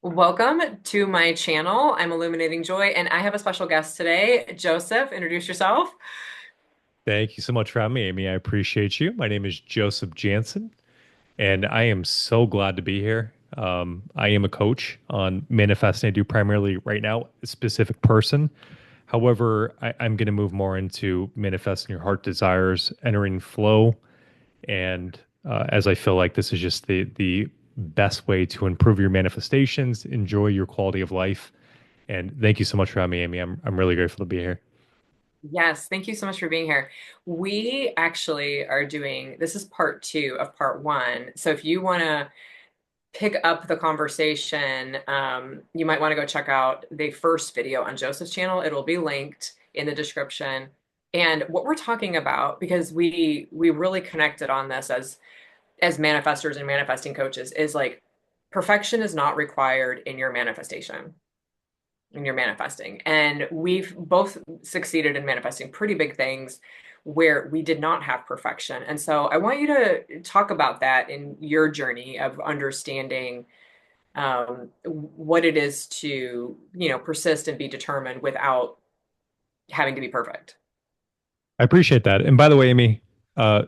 Welcome to my channel. I'm Illuminating Joy, and I have a special guest today. Joseph, introduce yourself. Thank you so much for having me, Amy. I appreciate you. My name is Joseph Jansen, and I am so glad to be here. I am a coach on manifesting. I do primarily right now a specific person. However, I'm going to move more into manifesting your heart desires, entering flow, and as I feel like this is just the best way to improve your manifestations, enjoy your quality of life. And thank you so much for having me, Amy. I'm really grateful to be here. Yes, thank you so much for being here. We actually are doing this is part two of part one. So if you want to pick up the conversation, you might want to go check out the first video on Joseph's channel. It'll be linked in the description. And what we're talking about, because we really connected on this as manifestors and manifesting coaches, is like perfection is not required in your manifestation, in your manifesting. And we've both succeeded in manifesting pretty big things where we did not have perfection. And so I want you to talk about that in your journey of understanding what it is to, persist and be determined without having to be perfect. I appreciate that. And by the way, Amy,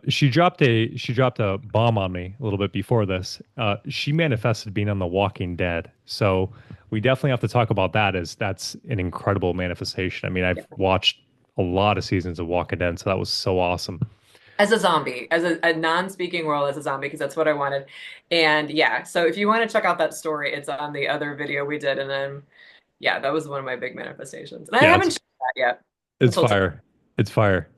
she dropped a bomb on me a little bit before this. She manifested being on The Walking Dead. So we definitely have to talk about that as that's an incredible manifestation. I mean, I've watched a lot of seasons of Walking Dead, so that was so awesome. As a zombie, as a non-speaking world as a zombie, because that's what I wanted. And yeah, so if you want to check out that story, it's on the other video we did. And then, yeah, that was one of my big manifestations. And I Yeah, haven't shared that yet it's until today. fire. It's fire.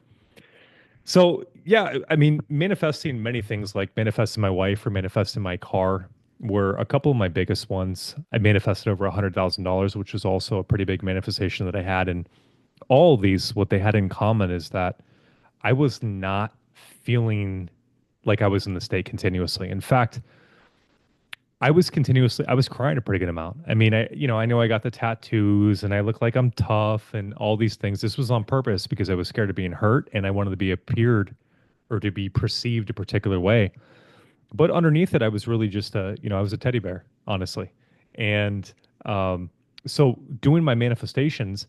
So yeah, I mean, manifesting many things like manifesting my wife or manifesting my car were a couple of my biggest ones. I manifested over $100,000, which was also a pretty big manifestation that I had. And all of these, what they had in common is that I was not feeling like I was in the state continuously. In fact, I was crying a pretty good amount. I mean, I know I got the tattoos and I look like I'm tough and all these things. This was on purpose because I was scared of being hurt and I wanted to be appeared or to be perceived a particular way. But underneath it, I was really just I was a teddy bear, honestly. And um, so doing my manifestations,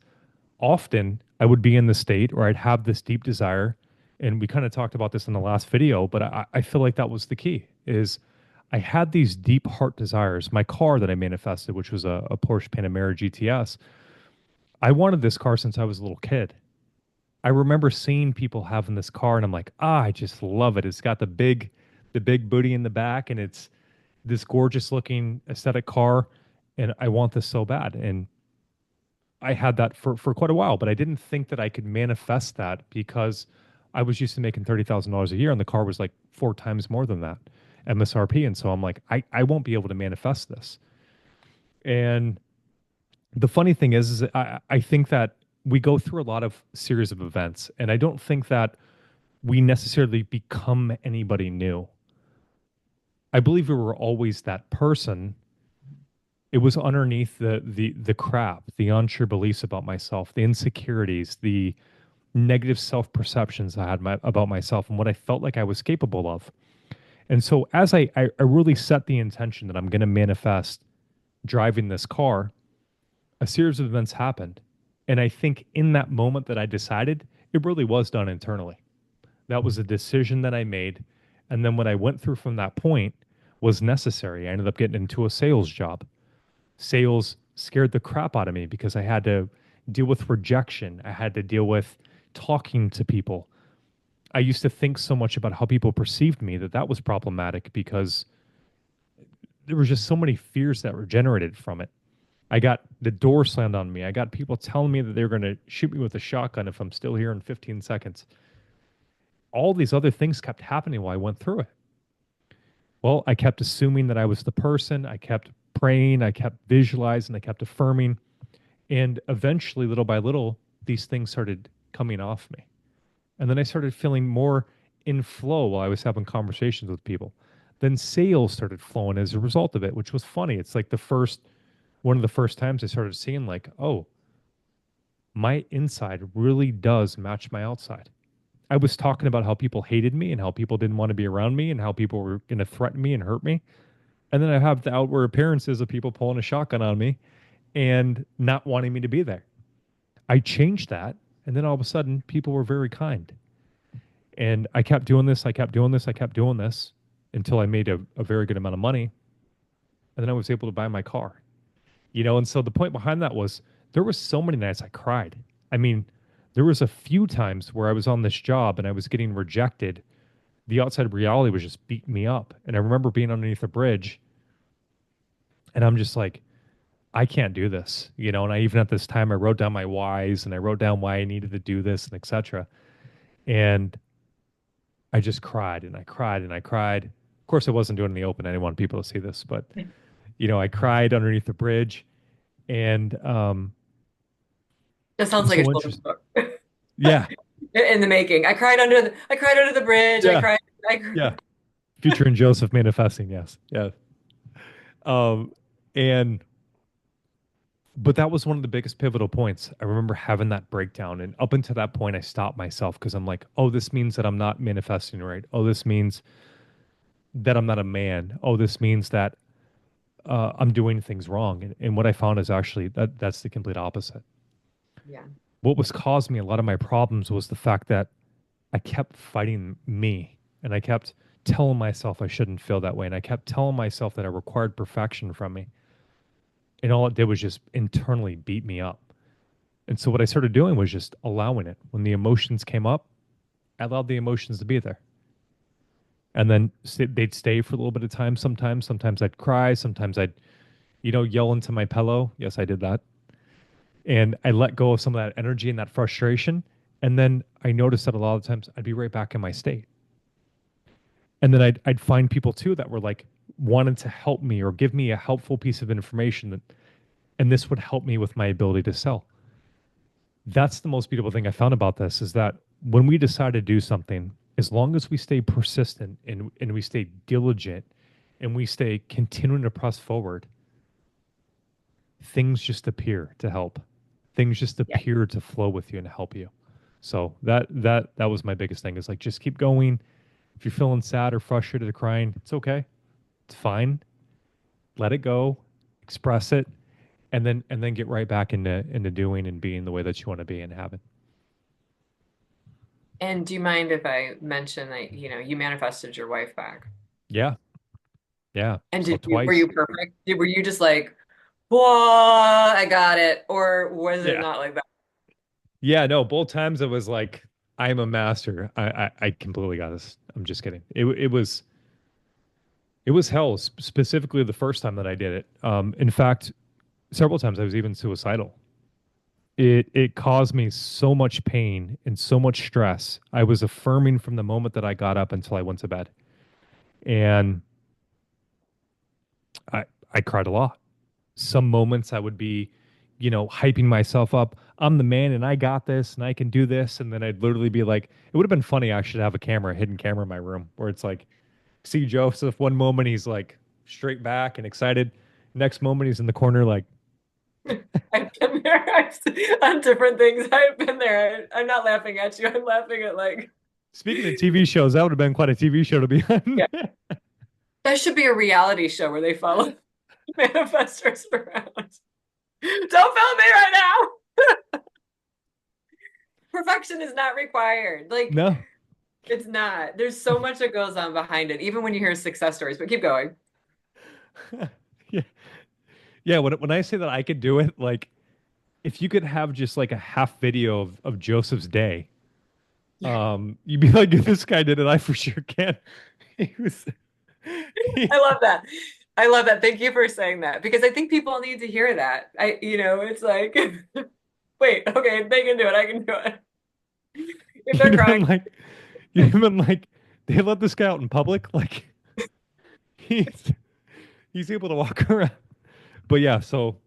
often I would be in the state or I'd have this deep desire. And we kind of talked about this in the last video, but I feel like that was the key is I had these deep heart desires. My car that I manifested, which was a Porsche Panamera GTS, I wanted this car since I was a little kid. I remember seeing people having this car and I'm like, I just love it. It's got the big booty in the back and it's this gorgeous looking aesthetic car and I want this so bad. And I had that for quite a while, but I didn't think that I could manifest that because I was used to making $30,000 a year and the car was like four times more than that MSRP. And so I'm like, I won't be able to manifest this. And the funny thing is I think that we go through a lot of series of events, and I don't think that we necessarily become anybody new. I believe we were always that person. It was underneath the crap, the unsure beliefs about myself, the insecurities, the negative self perceptions I had about myself and what I felt like I was capable of. And so as I really set the intention that I'm going to manifest driving this car, a series of events happened. And I think in that moment that I decided, it really was done internally. That was a decision that I made. And then what I went through from that point was necessary. I ended up getting into a sales job. Sales scared the crap out of me because I had to deal with rejection. I had to deal with talking to people. I used to think so much about how people perceived me that that was problematic because there were just so many fears that were generated from it. I got the door slammed on me. I got people telling me that they were going to shoot me with a shotgun if I'm still here in 15 seconds. All these other things kept happening while I went through it. Well, I kept assuming that I was the person. I kept praying. I kept visualizing. I kept affirming. And eventually, little by little, these things started coming off me. And then I started feeling more in flow while I was having conversations with people. Then sales started flowing as a result of it, which was funny. It's like one of the first times I started seeing, like, oh, my inside really does match my outside. I was talking about how people hated me and how people didn't want to be around me and how people were going to threaten me and hurt me. And then I have the outward appearances of people pulling a shotgun on me and not wanting me to be there. I changed that. And then all of a sudden, people were very kind. And I kept doing this. I kept doing this. I kept doing this until I made a very good amount of money. And then I was able to buy my car. And so the point behind that was there was so many nights I cried. I mean, there was a few times where I was on this job and I was getting rejected. The outside reality was just beating me up. And I remember being underneath a bridge and I'm just like, I can't do this, and I even at this time I wrote down my whys and I wrote down why I needed to do this and etc. And I just cried and I cried and I cried. Of course, I wasn't doing it in the open. I didn't want people to see this, but I cried underneath the bridge, and That it sounds was like a so children's interesting. book Yeah, in the making. I cried under the bridge. yeah, I yeah. Featuring Joseph manifesting. Yes, yeah. Um, and but that was one of the biggest pivotal points. I remember having that breakdown, and up until that point, I stopped myself because I'm like, oh, this means that I'm not manifesting right. Oh, this means that I'm not a man. Oh, this means that I'm doing things wrong. And what I found is actually that's the complete opposite. Yeah. What was causing me a lot of my problems was the fact that I kept fighting me and I kept telling myself I shouldn't feel that way. And I kept telling myself that I required perfection from me. And all it did was just internally beat me up. And so what I started doing was just allowing it. When the emotions came up, I allowed the emotions to be there. And then they'd stay for a little bit of time sometimes. Sometimes I'd cry. Sometimes I'd, yell into my pillow. Yes, I did that. And I let go of some of that energy and that frustration. And then I noticed that a lot of times I'd be right back in my state. And then I'd find people too that were like wanting to help me or give me a helpful piece of information that, and this would help me with my ability to sell. That's the most beautiful thing I found about this is that when we decide to do something, as long as we stay persistent and we stay diligent and we stay continuing to press forward, things just appear to help. Things just Yeah. appear to flow with you and help you. So that was my biggest thing is like just keep going. If you're feeling sad or frustrated or crying, it's okay. It's fine. Let it go, express it, and then get right back into doing and being the way that you want to be and have it. And do you mind if I mention that, you manifested your wife back? Yeah. Yeah. And So were you twice. perfect? Were you just like, whoa, I got it? Or was it Yeah. not like that? Yeah, no, both times it was like I'm a master. I completely got this. I'm just kidding. It was hell, specifically the first time that I did it. In fact, several times I was even suicidal. It caused me so much pain and so much stress. I was affirming from the moment that I got up until I went to bed. And I cried a lot. Some moments I would be, hyping myself up. I'm the man and I got this and I can do this. And then I'd literally be like, it would have been funny actually to have a hidden camera in my room where it's like, see Joseph, one moment he's like straight back and excited. Next moment he's in the corner like, I've been there. On different things. I've been there. I'm not laughing at you. I'm laughing at like, speaking of TV shows, that would have been quite a TV show to be on. yeah, that should be a reality show where they follow manifestors around. Don't film me right now. Perfection is not required. Like, No. it's not. There's so much that goes on behind it, even when you hear success stories, but keep going. Yeah. Yeah. When I say that I could do it, like if you could have just like a half video of Joseph's day, Yeah. you'd be like, if this guy did it, I for sure can. He was, he, I love that. I love that. Thank you for saying that because I think people need to hear that. It's like, wait, okay, they can do it. I can do it. If they're you'd have crying, been like, you'd have been like, they let this guy out in public. Like he's he's able to walk around. But yeah, so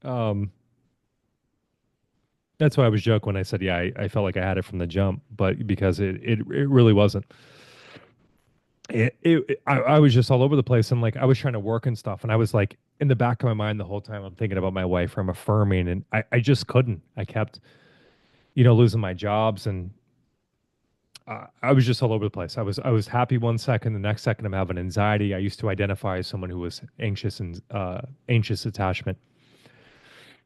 um, that's why I was joking when I said, yeah, I felt like I had it from the jump, but because it really wasn't. I was just all over the place and like I was trying to work and stuff, and I was like in the back of my mind the whole time I'm thinking about my wife, or I'm affirming, and I just couldn't. I kept losing my jobs, and I was just all over the place. I was happy one second, the next second I'm having anxiety. I used to identify as someone who was anxious and anxious attachment,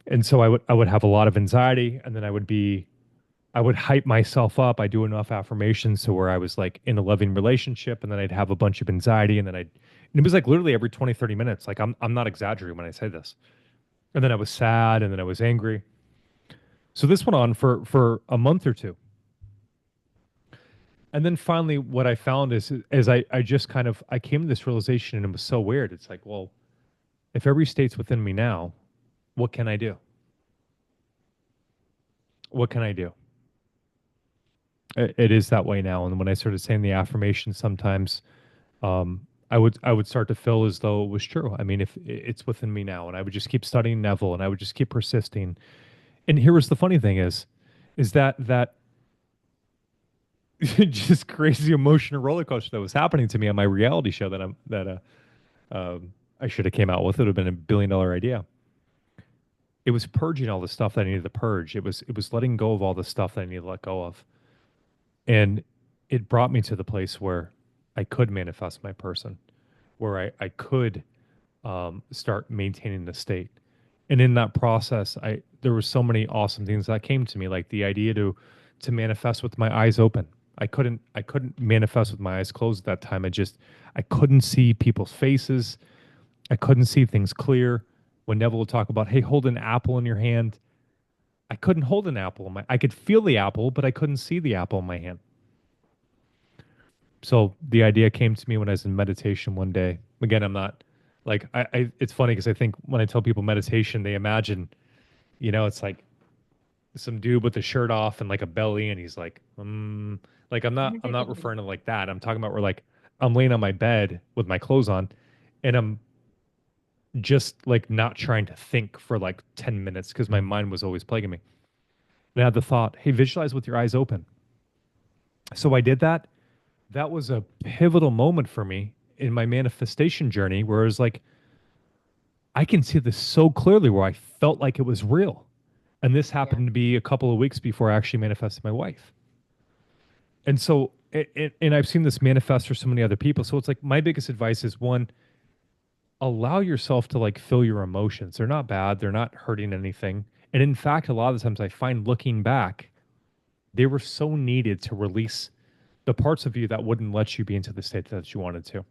and so I would have a lot of anxiety, and then I would hype myself up. I do enough affirmations to where I was like in a loving relationship, and then I'd have a bunch of anxiety, and then and it was like literally every 20 30 minutes. Like I'm not exaggerating when I say this. And then I was sad, and then I was angry. So this went on for a month or two. And then finally what I found is I just kind of I came to this realization, and it was so weird. It's like, well, if every state's within me now, what can I do? What can I do? It is that way now. And when I started saying the affirmation sometimes, I would start to feel as though it was true. I mean, if it's within me now, and I would just keep studying Neville, and I would just keep persisting. And here was the funny thing is that just crazy emotional roller coaster that was happening to me on my reality show I should have came out with. It would have been $1 billion idea. It was purging all the stuff that I needed to purge. It was letting go of all the stuff that I needed to let go of, and it brought me to the place where I could manifest my person, where I could start maintaining the state. And in that process, I there were so many awesome things that came to me, like the idea to manifest with my eyes open. I couldn't manifest with my eyes closed at that time. I couldn't see people's faces. I couldn't see things clear. When Neville would talk about, hey, hold an apple in your hand, I couldn't hold an apple in my I could feel the apple, but I couldn't see the apple in my hand. So the idea came to me when I was in meditation one day. Again, I'm not like I it's funny because I think when I tell people meditation, they imagine, it's like some dude with the shirt off and like a belly, and he's like I'm not referring to like that. I'm talking about where like I'm laying on my bed with my clothes on, and I'm just like not trying to think for like 10 minutes because my mind was always plaguing me. And I had the thought, hey, visualize with your eyes open. So I did that. That was a pivotal moment for me in my manifestation journey where it was like, I can see this so clearly where I felt like it was real. And this Yeah. happened to be a couple of weeks before I actually manifested my wife. And so, and I've seen this manifest for so many other people. So it's like my biggest advice is one, allow yourself to like feel your emotions. They're not bad, they're not hurting anything. And in fact, a lot of the times I find looking back, they were so needed to release the parts of you that wouldn't let you be into the state that you wanted to.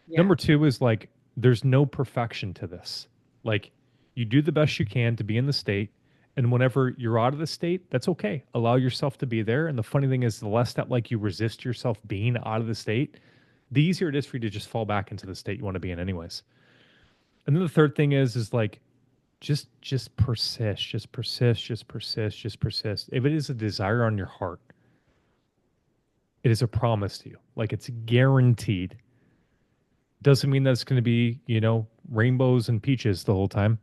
Yeah. Number two is like, there's no perfection to this. Like, you do the best you can to be in the state. And whenever you're out of the state, that's okay. Allow yourself to be there. And the funny thing is, the less that like you resist yourself being out of the state, the easier it is for you to just fall back into the state you want to be in, anyways. And then the third thing is like, just persist, just persist, just persist, just persist. If it is a desire on your heart, it is a promise to you. Like it's guaranteed. Doesn't mean that it's going to be, rainbows and peaches the whole time,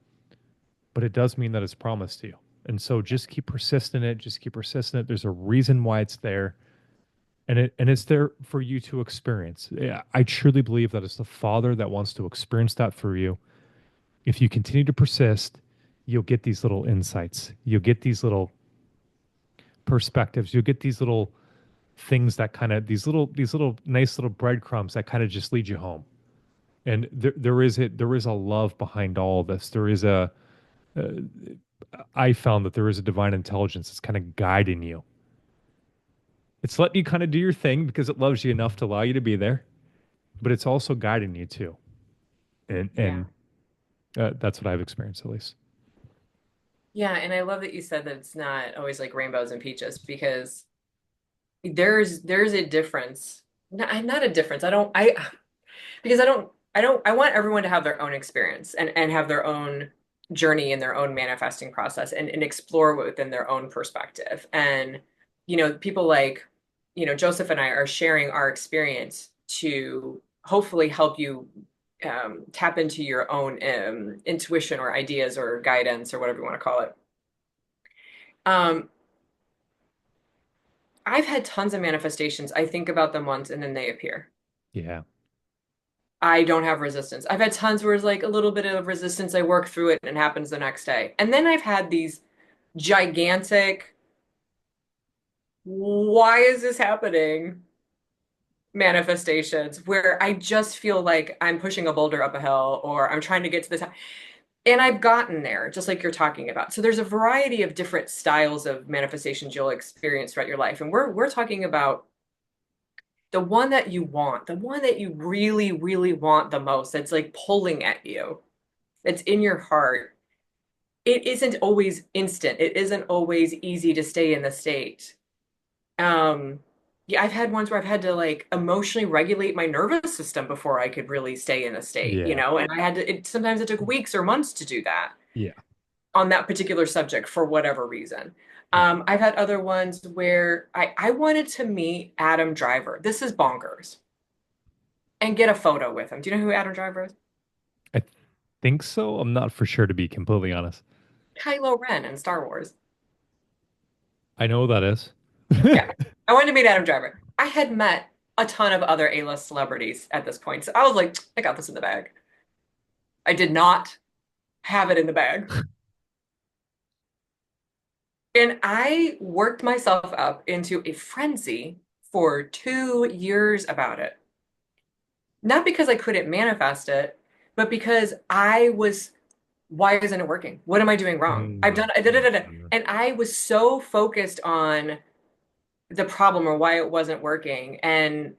but it does mean that it's promised to you. And so just keep persisting it, just keep persisting it. There's a reason why it's there. And it's there for you to experience. Yeah, I truly believe that it's the Father that wants to experience that through you. If you continue to persist, you'll get these little insights. You'll get these little perspectives. You'll get these little things that kind of these little nice little breadcrumbs that kind of just lead you home. And there is a love behind all of this. Uh, I found that there is a divine intelligence that's kind of guiding you. It's letting you kind of do your thing because it loves you enough to allow you to be there, but it's also guiding you too. And Yeah. and that's what I've experienced at least. Yeah. And I love that you said that it's not always like rainbows and peaches because there's a difference. Not a difference. Because I want everyone to have their own experience and have their own journey and their own manifesting process and explore within their own perspective. And, people like, Joseph and I are sharing our experience to hopefully help you tap into your own intuition or ideas or guidance or whatever you want to call it. Um, I've had tons of manifestations. I think about them once and then they appear. Yeah. I don't have resistance. I've had tons where it's like a little bit of resistance. I work through it and it happens the next day. And then I've had these gigantic, why is this happening? Manifestations where I just feel like I'm pushing a boulder up a hill or I'm trying to get to this. And I've gotten there, just like you're talking about. So there's a variety of different styles of manifestations you'll experience throughout your life. And we're talking about the one that you want, the one that you really, really want the most, that's like pulling at you, that's in your heart. It isn't always instant. It isn't always easy to stay in the state. Um, yeah, I've had ones where I've had to like emotionally regulate my nervous system before I could really stay in a state, Yeah. and I had to, sometimes it took weeks or months to do that Yeah. on that particular subject for whatever reason. Yeah. I've had other ones where I wanted to meet Adam Driver. This is bonkers. And get a photo with him. Do you know who Adam Driver is? I think so. I'm not for sure, to be completely honest. Kylo Ren in Star Wars. I know who that is. Yeah. I wanted to meet Adam Driver. I had met a ton of other A-list celebrities at this point. So I was like, I got this in the bag. I did not have it in the bag. And I worked myself up into a frenzy for 2 years about it. Not because I couldn't manifest it, but because I was, why isn't it working? What am I doing wrong? I've done, da, da, da, da. And I was so focused on the problem or why it wasn't working. And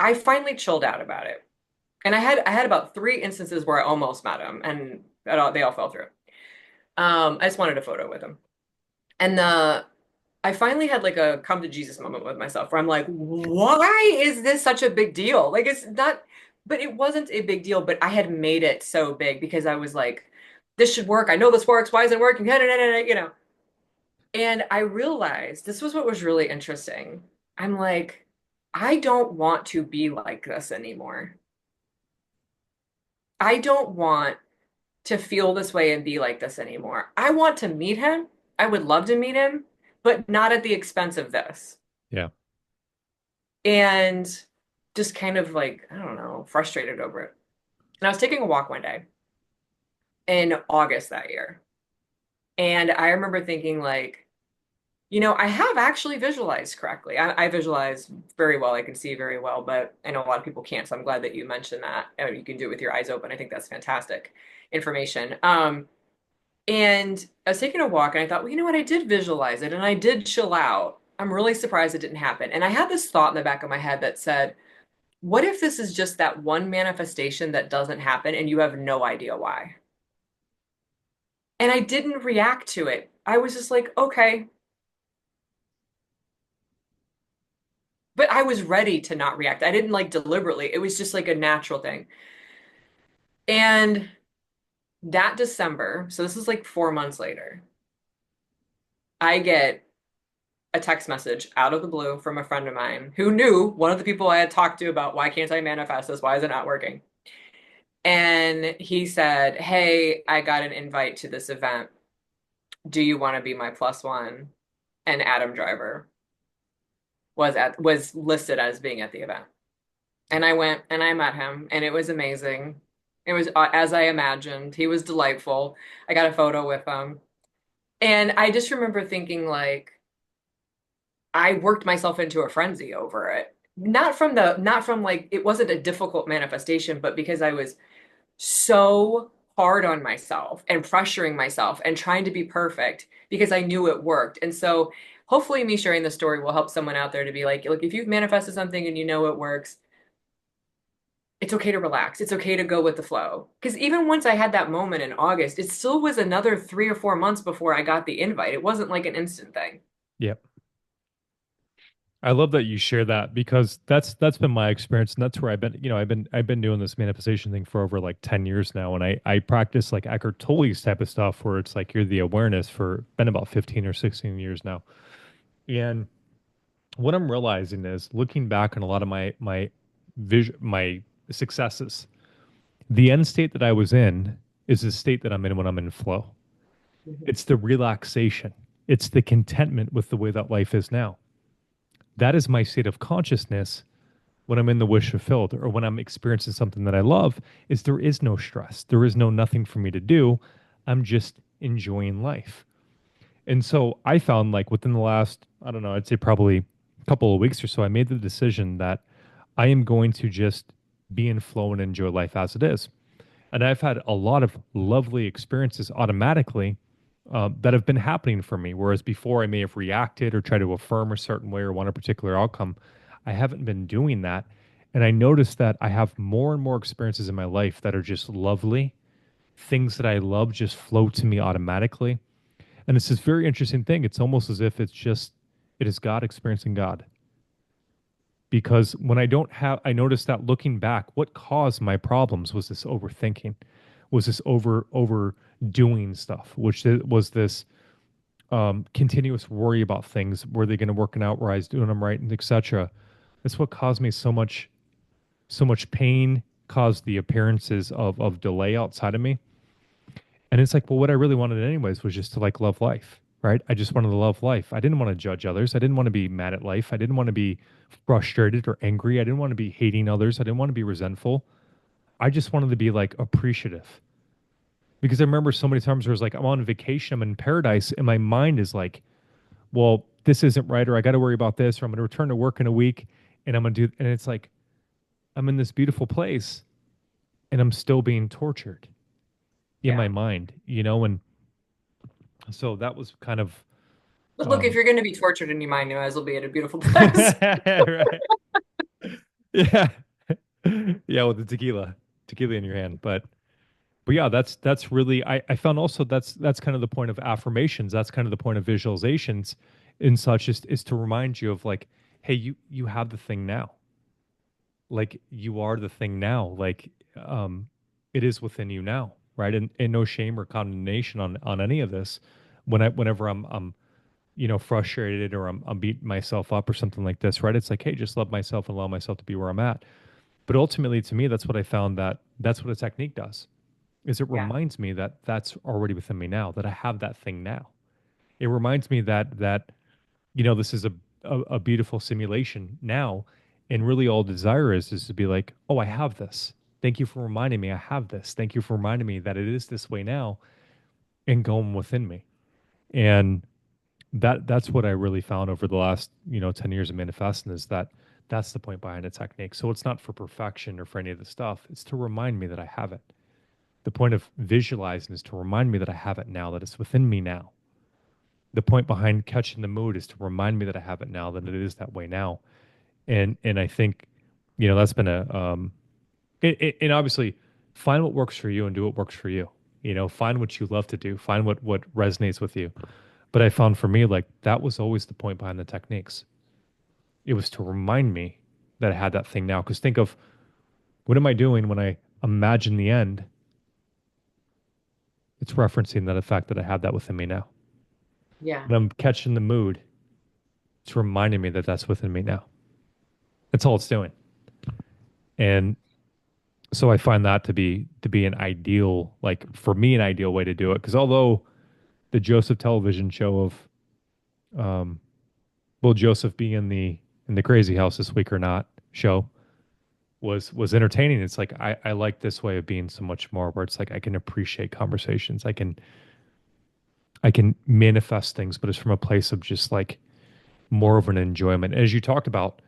I finally chilled out about it. And I had about 3 instances where I almost met him and they all fell through. I just wanted a photo with him. And I finally had like a come to Jesus moment with myself where I'm like, why is this such a big deal? Like it's not, but it wasn't a big deal, but I had made it so big because I was like, this should work. I know this works. Why isn't it working? And I realized this was what was really interesting. I'm like, I don't want to be like this anymore. I don't want to feel this way and be like this anymore. I want to meet him. I would love to meet him, but not at the expense of this. Yeah. And just kind of like, I don't know, frustrated over it. And I was taking a walk one day in August that year. And I remember thinking, like, I have actually visualized correctly. I visualize very well. I can see very well, but I know a lot of people can't. So I'm glad that you mentioned that. You can do it with your eyes open. I think that's fantastic information. And I was taking a walk and I thought, well, you know what? I did visualize it and I did chill out. I'm really surprised it didn't happen. And I had this thought in the back of my head that said, what if this is just that one manifestation that doesn't happen and you have no idea why? And I didn't react to it. I was just like, okay. But I was ready to not react. I didn't like deliberately. It was just like a natural thing. And that December, so this is like 4 months later, I get a text message out of the blue from a friend of mine who knew one of the people I had talked to about why can't I manifest this? Why is it not working? And he said, hey, I got an invite to this event. Do you want to be my plus one? And Adam Driver was listed as being at the event. And I went and I met him and it was amazing. It was as I imagined. He was delightful. I got a photo with him. And I just remember thinking like I worked myself into a frenzy over it. Not from like it wasn't a difficult manifestation, but because I was so hard on myself and pressuring myself and trying to be perfect because I knew it worked. And so hopefully me sharing the story will help someone out there to be like, look, if you've manifested something and you know it works, it's okay to relax. It's okay to go with the flow. Because even once I had that moment in August, it still was another 3 or 4 months before I got the invite. It wasn't like an instant thing. Yep. I love that you share that because that's been my experience, and that's where I've been. I've been doing this manifestation thing for over like 10 years now, and I practice like Eckhart Tolle's type of stuff where it's like you're the awareness for been about 15 or 16 years now. And what I'm realizing is looking back on a lot of my vision, my successes, the end state that I was in is the state that I'm in when I'm in flow. Mhm. It's the relaxation. It's the contentment with the way that life is now. That is my state of consciousness when I'm in the wish fulfilled or when I'm experiencing something that I love is there is no stress. There is no nothing for me to do. I'm just enjoying life. And so I found like within the last, I don't know, I'd say probably a couple of weeks or so, I made the decision that I am going to just be in flow and enjoy life as it is. And I've had a lot of lovely experiences automatically that have been happening for me. Whereas before I may have reacted or tried to affirm a certain way or want a particular outcome, I haven't been doing that. And I noticed that I have more and more experiences in my life that are just lovely. Things that I love just flow to me automatically. And it's this very interesting thing. It's almost as if it is God experiencing God. Because when I don't have, I noticed that looking back, what caused my problems was this overthinking, was this overdoing stuff, which was this continuous worry about things. Were they going to work out? Were I doing them right, and etc. That's what caused me so much pain, caused the appearances of delay outside of me. And it's like, well, what I really wanted anyways was just to like love life, right? I just wanted to love life. I didn't want to judge others. I didn't want to be mad at life. I didn't want to be frustrated or angry. I didn't want to be hating others. I didn't want to be resentful. I just wanted to be like appreciative. Because I remember so many times where it's like I'm on vacation, I'm in paradise, and my mind is like, well, this isn't right, or I got to worry about this, or I'm going to return to work in a week, and I'm going to do, and it's like I'm in this beautiful place, and I'm still being tortured in my Yeah. mind, you know, and so that was kind of But look, if um, you're going to be tortured in your mind, you might as well be in a beautiful place. right. Yeah. Yeah, with the tequila in your hand. But yeah, that's really I found also that's kind of the point of affirmations. That's kind of the point of visualizations and such is to remind you of like, hey, you have the thing now. Like you are the thing now. Like it is within you now, right? And no shame or condemnation on any of this. Whenever I'm frustrated or I'm beating myself up or something like this, right? It's like, hey, just love myself and allow myself to be where I'm at. But ultimately, to me, that's what I found that's what a technique does, is it Yeah. reminds me that that's already within me now, that I have that thing now. It reminds me that this is a beautiful simulation now. And really all desire is to be like, oh, I have this. Thank you for reminding me I have this. Thank you for reminding me that it is this way now and going within me. And that's what I really found over the last 10 years of manifesting is that that's the point behind a technique. So it's not for perfection or for any of the stuff. It's to remind me that I have it. The point of visualizing is to remind me that I have it now, that it's within me now. The point behind catching the mood is to remind me that I have it now, that it is that way now. And I think that's been and obviously find what works for you and do what works for you. Find what you love to do, find what resonates with you. But I found for me, like that was always the point behind the techniques. It was to remind me that I had that thing now. Because think of what am I doing when I imagine the end? It's referencing that the fact that I have that within me now. Yeah. When I'm catching the mood, it's reminding me that that's within me now. That's all it's doing. And so I find that to be an ideal, like for me, an ideal way to do it. Because although the Joseph television show of will Joseph be in the crazy house this week or not show was entertaining. It's like I like this way of being so much more where it's like I can appreciate conversations. I can manifest things, but it's from a place of just like more of an enjoyment. As you talked about,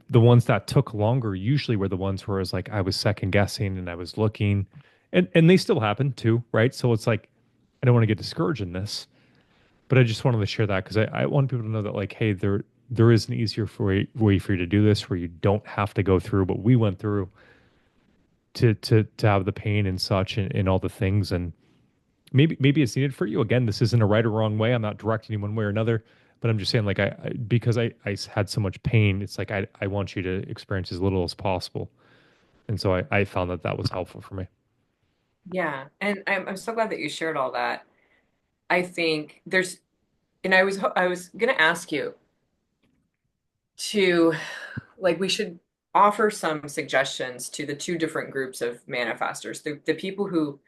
the ones that took longer usually were the ones where I was like I was second guessing and I was looking and they still happen too, right? So it's like I don't want to get discouraged in this, but I just wanted to share that because I want people to know that like, hey, there is an easier way for you to do this where you don't have to go through what we went through to have the pain and such and all the things. And maybe it's needed for you. Again, this isn't a right or wrong way. I'm not directing you one way or another, but I'm just saying like because I had so much pain, it's like I want you to experience as little as possible. And so I found that that was helpful for me. Yeah. And I'm so glad that you shared all that. I think there's, and I was going to ask you to, like, we should offer some suggestions to the two different groups of manifestors, the people who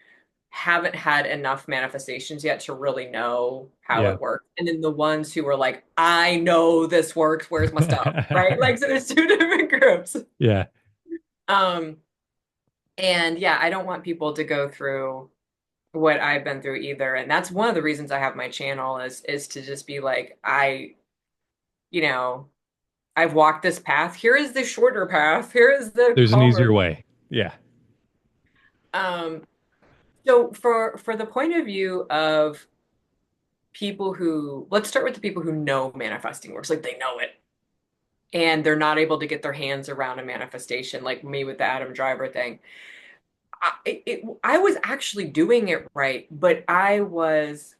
haven't had enough manifestations yet to really know how Yeah. it works. And then the ones who are like, I know this works, where's my stuff? Right? Like, so there's two different groups. Yeah. Um, and yeah, I don't want people to go through. what I've been through either. And that's one of the reasons I have my channel is to just be like, you know, I've walked this path. Here is the shorter path. Here is the There's an easier calmer. way. Yeah. Um, so for the point of view of people who, let's start with the people who know manifesting works, like they know it, and they're not able to get their hands around a manifestation, like me with the Adam Driver thing. I was actually doing it right, but I was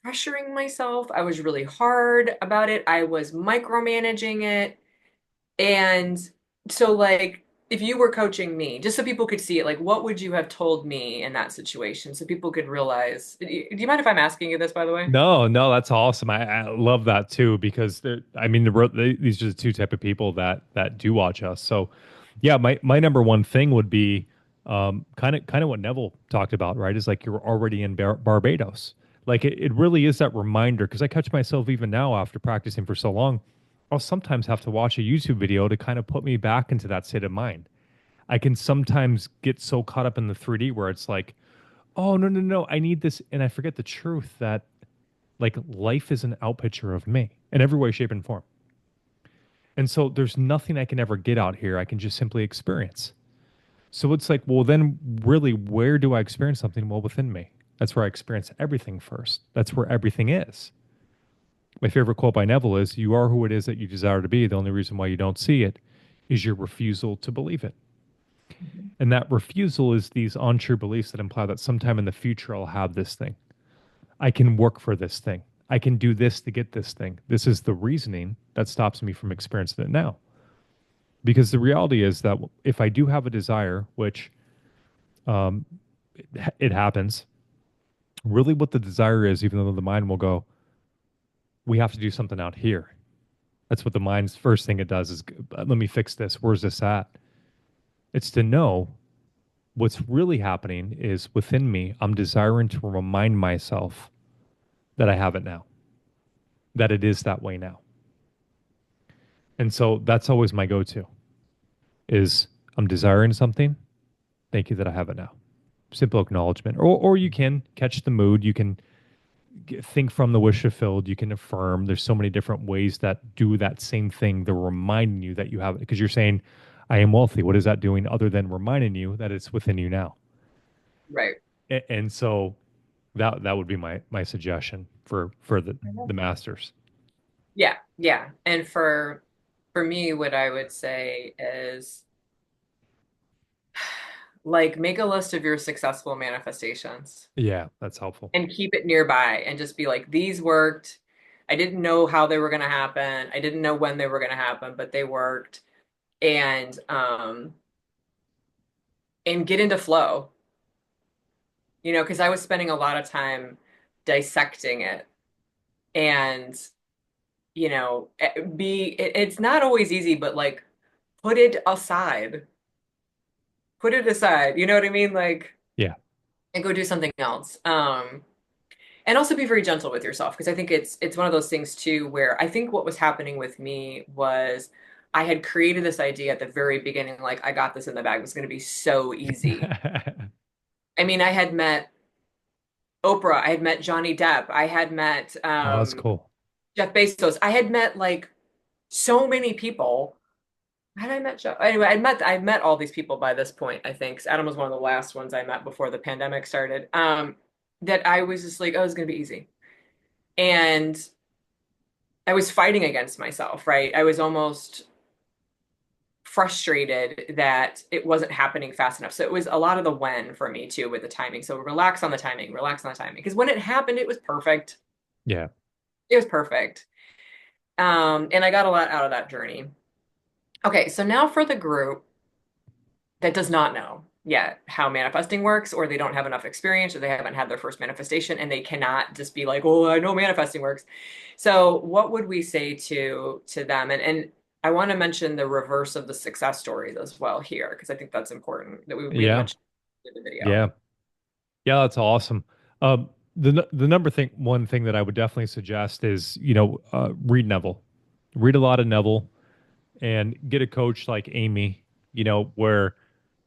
pressuring myself. I was really hard about it. I was micromanaging it. And so, like, if you were coaching me, just so people could see it, like, what would you have told me in that situation so people could realize? Do you mind if I'm asking you this, by the way? No, no, that's awesome. I love that too because I mean, these are the two type of people that do watch us. So, yeah, my number one thing would be kind of what Neville talked about, right? Is like you're already in Barbados. Like it really is that reminder because I catch myself even now after practicing for so long, I'll sometimes have to watch a YouTube video to kind of put me back into that state of mind. I can sometimes get so caught up in the 3D where it's like, oh no, no, no, I need this, and I forget the truth that like life is an outpicture of me in every way, shape, and form. And so there's nothing I can ever get out here. I can just simply experience. So it's like, well, then really, where do I experience something? Well, within me. That's where I experience everything first. That's where everything is. My favorite quote by Neville is, you are who it is that you desire to be. The only reason why you don't see it is your refusal to believe it. And that refusal is these untrue beliefs that imply that sometime in the future I'll have this thing. I can work for this thing. I can do this to get this thing. This is the reasoning that stops me from experiencing it now. Because the reality is that if I do have a desire, which um, it happens, really what the desire is, even though the mind will go, we have to do something out here. That's what the mind's first thing it does is, let me fix this. Where's this at? It's to know what's really happening is within me, I'm desiring to remind myself that I have it now, that it is that way now. And so that's always my go-to is I'm desiring something. Thank you that I have it now. Simple acknowledgement. Or you can catch the mood. You can think from the wish fulfilled. You can affirm. There's so many different ways that do that same thing. They're reminding you that you have it because you're saying, I am wealthy. What is that doing other than reminding you that it's within you now? Right. And so that would be my suggestion for the masters. Yeah, yeah. And for me, what I would say is like make a list of your successful manifestations Yeah, that's helpful. and keep it nearby and just be like, these worked. I didn't know how they were going to happen. I didn't know when they were going to happen, but they worked. And and get into flow, because I was spending a lot of time dissecting it and it's not always easy, but like put it aside. Put it aside. You know what I mean? Like Yeah. and go do something else. And also be very gentle with yourself because I think it's one of those things too where I think what was happening with me was I had created this idea at the very beginning, like I got this in the bag. It was going to be so easy. I mean, I had met Oprah, I had met Johnny Depp, I had met Oh, that's cool. Jeff Bezos, I had met like so many people. Had I met Jeff? Anyway, I met all these people by this point, I think. 'Cause Adam was one of the last ones I met before the pandemic started. That I was just like, oh, it's gonna be easy. And I was fighting against myself, right? I was almost frustrated that it wasn't happening fast enough. So it was a lot of the when for me too with the timing. So relax on the timing, relax on the timing. Because when it happened, it was perfect. Yeah. It was perfect. And I got a lot out of that journey. Okay, so now for the group that does not know yet how manifesting works, or they don't have enough experience, or they haven't had their first manifestation, and they cannot just be like, "Oh, I know manifesting works." So, what would we say to them? And I want to mention the reverse of the success stories as well here, because I think that's important that we had Yeah. mentioned in the video. Yeah. Yeah, that's awesome. The number thing, one thing that I would definitely suggest is, read Neville, read a lot of Neville, and get a coach like Amy, where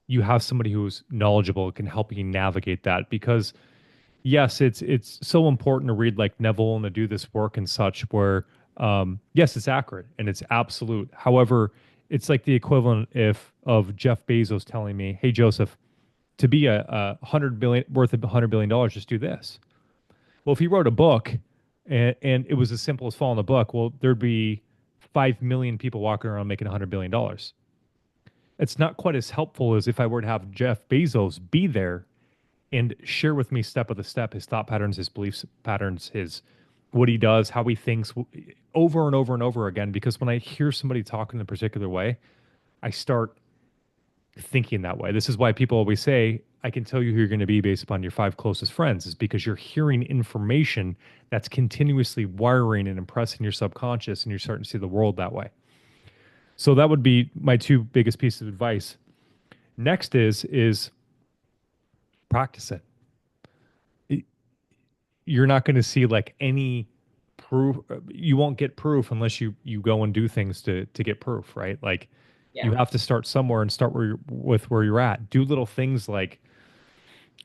you have somebody who's knowledgeable can help you navigate that because yes, it's so important to read like Neville and to do this work and such where yes, it's accurate and it's absolute. However, it's like the equivalent if of Jeff Bezos telling me, "Hey Joseph, to be a 100 billion worth of $100 billion, just do this." Well, if he wrote a book and it was as simple as following the book, well, there'd be 5 million people walking around making $100 billion. It's not quite as helpful as if I were to have Jeff Bezos be there and share with me step by step his thought patterns, his beliefs patterns, his what he does, how he thinks over and over and over again. Because when I hear somebody talk in a particular way, I start thinking that way. This is why people always say, I can tell you who you're going to be based upon your five closest friends, is because you're hearing information that's continuously wiring and impressing your subconscious, and you're starting to see the world that way. So that would be my two biggest pieces of advice. Next is practice it. You're not going to see like any proof. You won't get proof unless you go and do things to get proof, right? Like you Yeah. have to start somewhere and start with where you're at. Do little things like,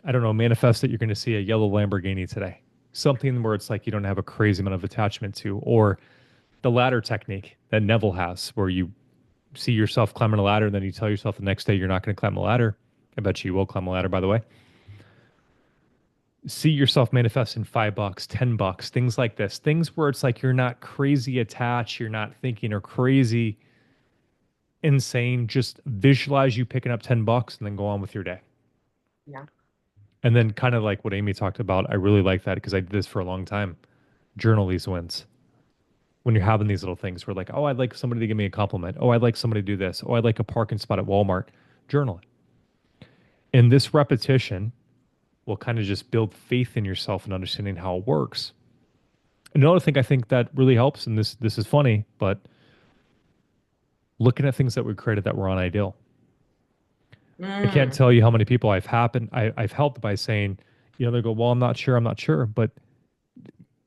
I don't know, manifest that you're going to see a yellow Lamborghini today. Something where it's like you don't have a crazy amount of attachment to, or the ladder technique that Neville has, where you see yourself climbing a ladder and then you tell yourself the next day you're not going to climb a ladder. I bet you will climb a ladder, by the way. See yourself manifest in $5, $10, things like this, things where it's like you're not crazy attached, you're not thinking or crazy insane. Just visualize you picking up $10 and then go on with your day. Yeah. And then kind of like what Amy talked about, I really like that because I did this for a long time. Journal these wins. When you're having these little things where like, oh, I'd like somebody to give me a compliment. Oh, I'd like somebody to do this. Oh, I'd like a parking spot at Walmart. Journal it. And this repetition will kind of just build faith in yourself and understanding how it works. Another thing I think that really helps, and this is funny, but looking at things that we created that were unideal. I can't Mm. tell you how many people I've helped by saying, they go, well, I'm not sure, but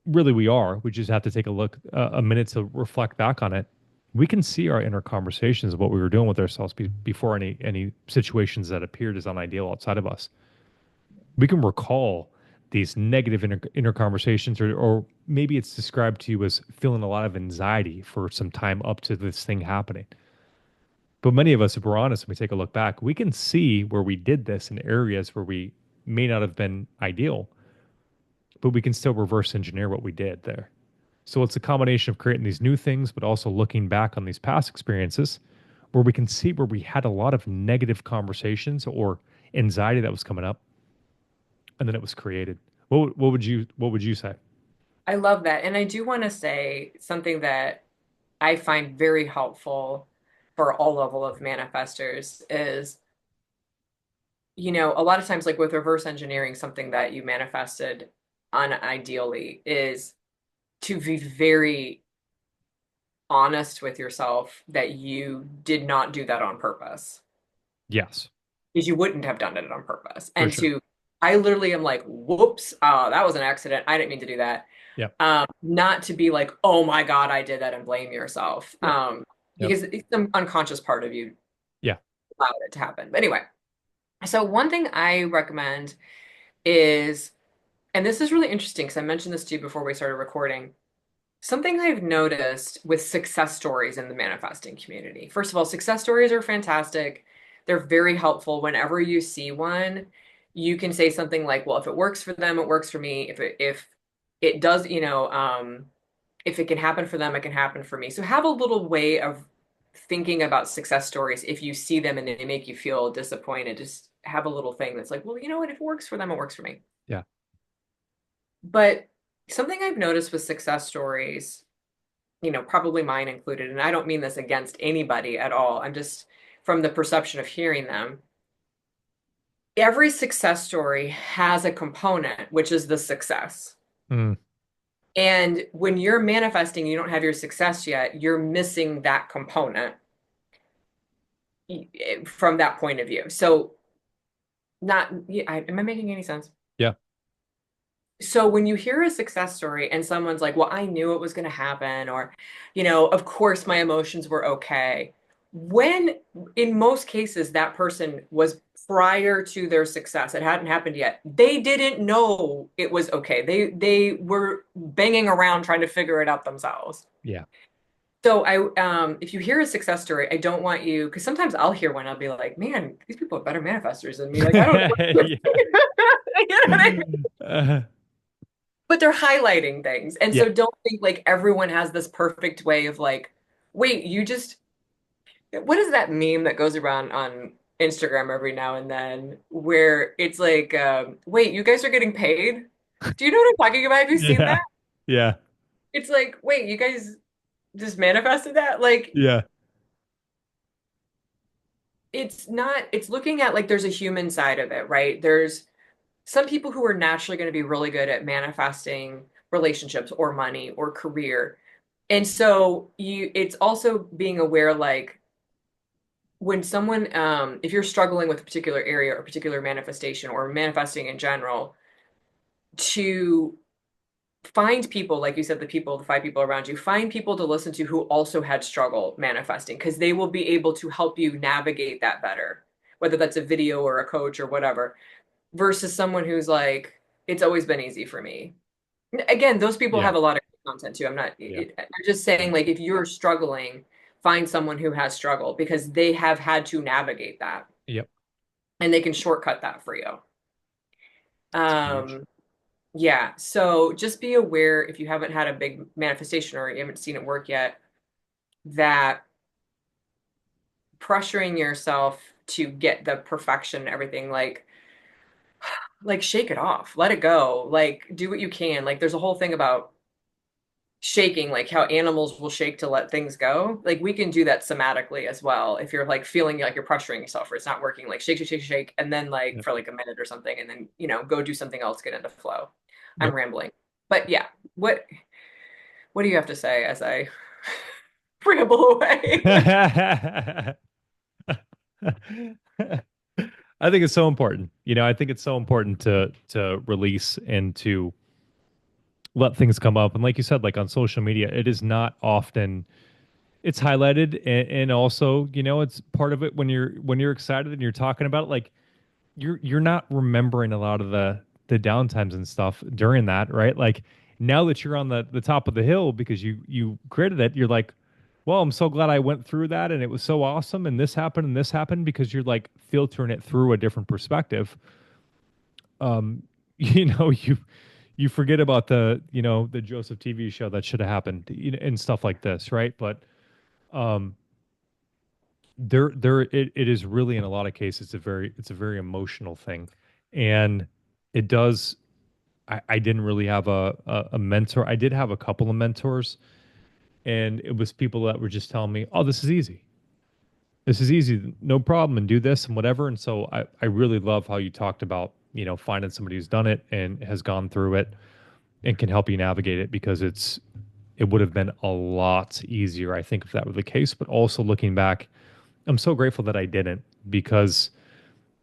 really we are. We just have to take a look, a minute to reflect back on it. We can see our inner conversations of what we were doing with ourselves before any situations that appeared as unideal outside of us. We can recall these negative inner conversations, or maybe it's described to you as feeling a lot of anxiety for some time up to this thing happening. But many of us, if we're honest, when we take a look back, we can see where we did this in areas where we may not have been ideal, but we can still reverse engineer what we did there. So it's a combination of creating these new things, but also looking back on these past experiences where we can see where we had a lot of negative conversations or anxiety that was coming up, and then it was created. What would you say? I love that. And I do want to say something that I find very helpful for all level of manifestors is, a lot of times, like with reverse engineering, something that you manifested unideally is to be very honest with yourself that you did not do that on purpose, Yes, because you wouldn't have done it on purpose. for And sure. I literally am like, whoops, that was an accident. I didn't mean to do that. Yep. Not to be like, oh my God, I did that and blame yourself. Yep. Yep. Because it's some unconscious part of you Yeah. allowed it to happen. But anyway, so one thing I recommend is, and this is really interesting because I mentioned this to you before we started recording. Something I've noticed with success stories in the manifesting community. First of all, success stories are fantastic. They're very helpful. Whenever you see one, you can say something like, well, if it works for them, it works for me. If it does, if it can happen for them, it can happen for me. So have a little way of thinking about success stories. If you see them and they make you feel disappointed, just have a little thing that's like, well, you know what? If it works for them, it works for me. Yeah. But something I've noticed with success stories, probably mine included, and I don't mean this against anybody at all. I'm just from the perception of hearing them. Every success story has a component, which is the success. Mm, And when you're manifesting, you don't have your success yet, you're missing that component from that point of view. So, not, am I making any sense? yeah. So when you hear a success story and someone's like, well, I knew it was going to happen, or, of course my emotions were okay. When in most cases that person was prior to their success. It hadn't happened yet. They didn't know it was okay. They were banging around trying to figure it out themselves. Yeah. So if you hear a success story, I don't want you, because sometimes I'll hear one, I'll be like, man, these people are better manifestors than me. Like, I don't know. Yeah. You know what I mean? Uh, But they're highlighting things. And yeah. so don't think like everyone has this perfect way of like, wait, you just, what is that meme that goes around on Instagram every now and then where it's like, wait, you guys are getting paid? Do you know what I'm talking about? Have you seen that? Yeah. Yeah. It's like, wait, you guys just manifested that? Like, Yeah. it's not, it's looking at like there's a human side of it, right? There's some people who are naturally going to be really good at manifesting relationships or money or career. And so it's also being aware, like when someone, if you're struggling with a particular area or particular manifestation or manifesting in general, to find people, like you said, the 5 people around you, find people to listen to who also had struggle manifesting, because they will be able to help you navigate that better, whether that's a video or a coach or whatever, versus someone who's like, it's always been easy for me. Again, those people Yeah. have a lot of content too. Yeah. I'm just saying, like, if you're struggling, find someone who has struggled because they have had to navigate that Yep. and they can shortcut that for you. It's huge. Um, yeah. So just be aware if you haven't had a big manifestation or you haven't seen it work yet, that pressuring yourself to get the perfection and everything, like shake it off, let it go, like do what you can. Like there's a whole thing about shaking, like how animals will shake to let things go. Like we can do that somatically as well. If you're like feeling like you're pressuring yourself or it's not working, like shake, shake, shake, shake, and then like Yep. for like a minute or something, and then go do something else, get into flow. I'm Yep. rambling. But yeah, what do you have to say as I ramble away? I think it's so important. I think it's so important to release and to let things come up. And like you said, like on social media, it is not often it's highlighted and also, it's part of it when you're excited and you're talking about it, like you're not remembering a lot of the downtimes and stuff during that, right? Like now that you're on the top of the hill because you created it, you're like, well, I'm so glad I went through that and it was so awesome and this happened because you're like filtering it through a different perspective. Um, you know, you forget about the Joseph TV show that should have happened, and stuff like this, right? But um it is really in a lot of cases it's a very emotional thing, and it does. I didn't really have a mentor. I did have a couple of mentors, and it was people that were just telling me, oh, this is easy, no problem, and do this and whatever. And so I really love how you talked about finding somebody who's done it and has gone through it and can help you navigate it, because it would have been a lot easier, I think, if that were the case. But also looking back, I'm so grateful that I didn't, because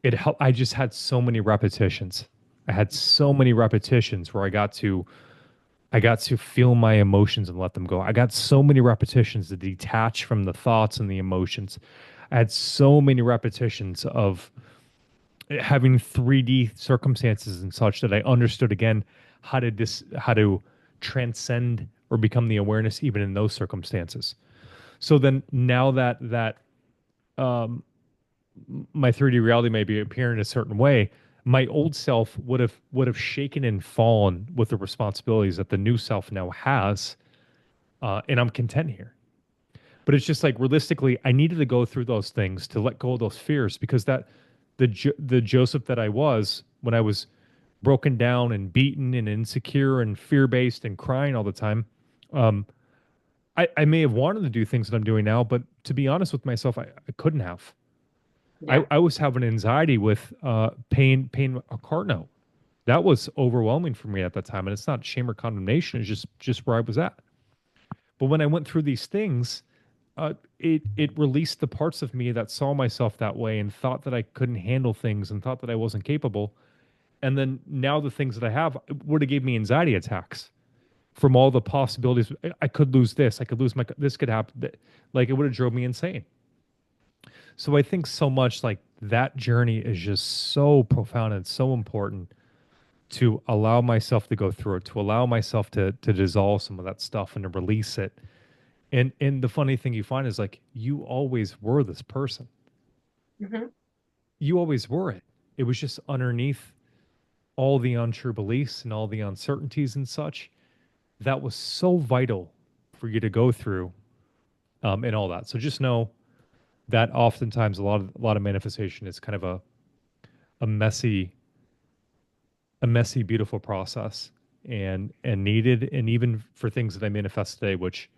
it helped. I just had so many repetitions. I had so many repetitions where I got to feel my emotions and let them go. I got so many repetitions to detach from the thoughts and the emotions. I had so many repetitions of having 3D circumstances and such that I understood again how to transcend or become the awareness even in those circumstances. So then now that um, my 3D reality may be appearing a certain way, my old self would have shaken and fallen with the responsibilities that the new self now has, and I'm content here. But it's just like realistically, I needed to go through those things to let go of those fears, because the Joseph that I was when I was broken down and beaten and insecure and fear based and crying all the time. Um, I may have wanted to do things that I'm doing now, but to be honest with myself, I couldn't have. I, Yeah. I was having anxiety with paying a car note. That was overwhelming for me at that time, and it's not shame or condemnation. It's just where I was at. But when I went through these things, it released the parts of me that saw myself that way and thought that I couldn't handle things and thought that I wasn't capable. And then now the things that I have would have gave me anxiety attacks from all the possibilities. I could lose this. I could lose my. This could happen. Like it would have drove me insane. So I think so much like that journey is just so profound and so important to allow myself to go through it, to allow myself to dissolve some of that stuff and to release it. And the funny thing you find is like you always were this person. Hmm. You always were it. It was just underneath all the untrue beliefs and all the uncertainties and such. That was so vital for you to go through and all that. So just know that oftentimes a lot of manifestation is kind of a messy a messy, beautiful process and needed. And even for things that I manifest today, which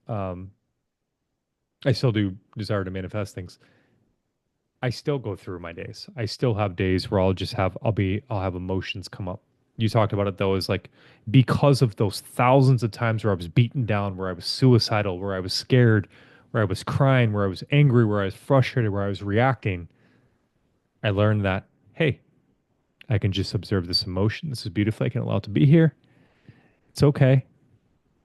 um, I still do desire to manifest things. I still go through my days. I still have days where I'll have emotions come up. You talked about it though, is like because of those thousands of times where I was beaten down, where I was suicidal, where I was scared, where I was crying, where I was angry, where I was frustrated, where I was reacting. I learned that, hey, I can just observe this emotion. This is beautiful. I can allow it to be here. It's okay.